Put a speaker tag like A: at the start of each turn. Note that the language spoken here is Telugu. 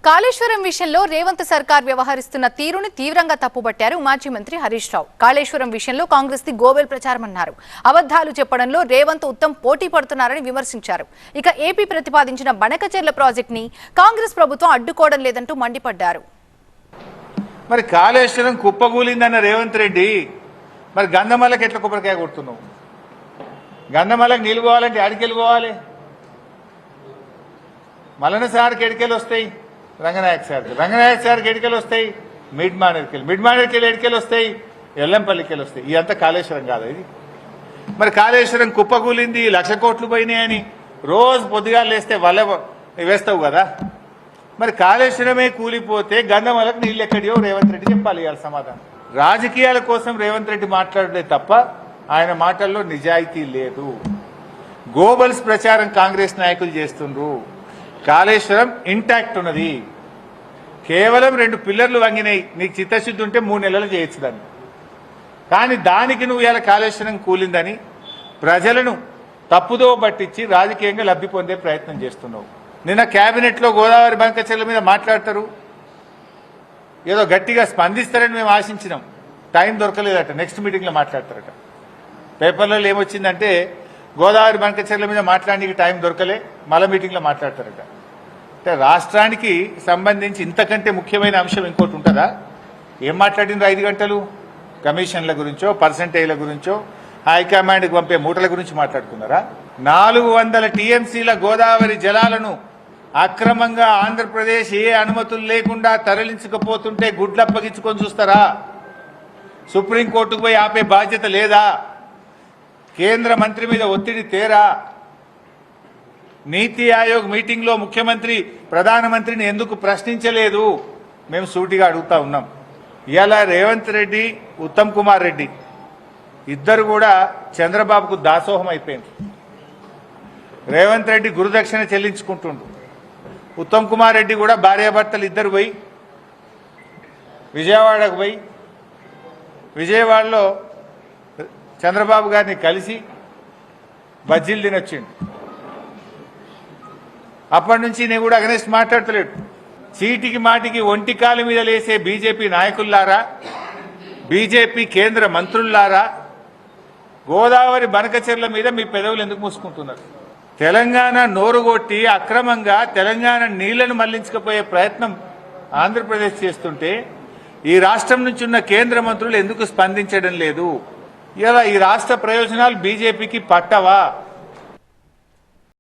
A: కాళేశ్వరం విషయంలో రేవంత్ సర్కార్ వ్యవహరిస్తున్న తీరుని తీవ్రంగా తప్పుబట్టారు మాజీ మంత్రి హరీష్ రావు. కాళేశ్వరం విషయంలో కాంగ్రెస్ ది గోబెల్ ప్రచారమన్నారు. అబద్ధాలు చెప్పడంలో రేవంత్ ఉత్తమ్ పోటీ పడుతున్నారని విమర్శించారు. ఇక ఏపీ ప్రతిపాదించిన బనకచెర్ల ప్రాజెక్ట్ ని కాంగ్రెస్ ప్రభుత్వం అడ్డుకోవడం లేదంటూ మండిపడ్డారు.
B: మరి కాళేశ్వరం కుప్పగూలిందన్న రేవంత్ రెడ్డి మరి గంధమల్లకి ఎట్లా కొబ్బరికాయ కొడుతున్నావు? గంధమల్లకి నీళ్ళు పోవాలంటే ఆడికెళ్ళి పోవాలి. మలన సార్కి ఎడికెళ్ళి వస్తాయి, రంగనాయక సార్కి ఎడికెళ్ళి వస్తాయి, మిడ్ మానేర్కెళ్ళి ఎడికెళ్ళి వస్తాయి, ఎల్లంపల్లికి వెళ్ళి వస్తాయి. ఇదంతా కాళేశ్వరం కాదు ఇది. మరి కాళేశ్వరం కుప్పగూలింది, 1,00,000 కోట్లు పోయినాయని రోజు పొద్దుగా లేస్తే వల్ల వేస్తావు కదా. మరి కాళేశ్వరమే కూలిపోతే గంధమలకు నీళ్ళు ఎక్కడియో రేవంత్ రెడ్డి చెప్పాలి ఇవాళ సమాధానం. రాజకీయాల కోసం రేవంత్ రెడ్డి మాట్లాడలే తప్ప ఆయన మాటల్లో నిజాయితీ లేదు. గోబల్స్ ప్రచారం కాంగ్రెస్ నాయకులు చేస్తుండ్రు. కాళేశ్వరం ఇంటాక్ట్ ఉన్నది. కేవలం 2 పిల్లర్లు వంగినాయి. నీకు చిత్తశుద్ధి ఉంటే 3 నెలలు చేయొచ్చు దాన్ని. కానీ దానికి నువ్వు ఇలా కాళేశ్వరం కూలిందని ప్రజలను తప్పుదో పట్టించి రాజకీయంగా లబ్ధి పొందే ప్రయత్నం చేస్తున్నావు. నిన్న కేబినెట్లో గోదావరి బంకచెర్ల మీద మాట్లాడతారు, ఏదో గట్టిగా స్పందిస్తారని మేము ఆశించినాం. టైం దొరకలేదట, నెక్స్ట్ మీటింగ్లో మాట్లాడతారట. పేపర్లలో ఏమొచ్చిందంటే గోదావరి బంకచెర్ల మీద మాట్లాడడానికి టైం దొరకలే, మళ్ళా మీటింగ్లో మాట్లాడతారట. అంటే రాష్ట్రానికి సంబంధించి ఇంతకంటే ముఖ్యమైన అంశం ఇంకోటి ఉంటుందా? ఏం మాట్లాడినరు 5 గంటలు? కమిషన్ల గురించో, పర్సంటేజ్ల గురించో, హైకమాండ్కి పంపే మూటల గురించి మాట్లాడుకున్నారా? 400 టీఎంసీల గోదావరి జలాలను అక్రమంగా ఆంధ్రప్రదేశ్ ఏ అనుమతులు లేకుండా తరలించకపోతుంటే గుడ్లప్పగించుకొని చూస్తారా? సుప్రీంకోర్టుకు పోయి ఆపే బాధ్యత లేదా? కేంద్ర మంత్రి మీద ఒత్తిడి తేరా? నీతి ఆయోగ్ మీటింగ్లో ముఖ్యమంత్రి ప్రధానమంత్రిని ఎందుకు ప్రశ్నించలేదు? మేము సూటిగా అడుగుతా ఉన్నాం. ఇవాళ రేవంత్ రెడ్డి, ఉత్తమ్ కుమార్ రెడ్డి ఇద్దరు కూడా చంద్రబాబుకు దాసోహం అయిపోయింది. రేవంత్ రెడ్డి గురుదక్షిణ చెల్లించుకుంటుండు. ఉత్తమ్ కుమార్ రెడ్డి కూడా భార్యాభర్తలు ఇద్దరు పోయి విజయవాడకు పోయి విజయవాడలో చంద్రబాబు గారిని కలిసి బజ్జీలు తినొచ్చిండు. అప్పటి నుంచి నేను కూడా అగనెస్ట్ మాట్లాడతలేడు. చీటికి మాటికి ఒంటికాలు మీద లేసే బీజేపీ నాయకుల్లారా, బీజేపీ కేంద్ర మంత్రుల్లారా, గోదావరి బనకచెర్ల మీద మీ పెదవులు ఎందుకు మూసుకుంటున్నారు? తెలంగాణ నోరుగొట్టి అక్రమంగా తెలంగాణ నీళ్లను మళ్లించకపోయే ప్రయత్నం ఆంధ్రప్రదేశ్ చేస్తుంటే ఈ రాష్ట్రం నుంచి ఉన్న కేంద్ర మంత్రులు ఎందుకు స్పందించడం లేదు? ఇలా ఈ రాష్ట్ర ప్రయోజనాలు బీజేపీకి పట్టవా?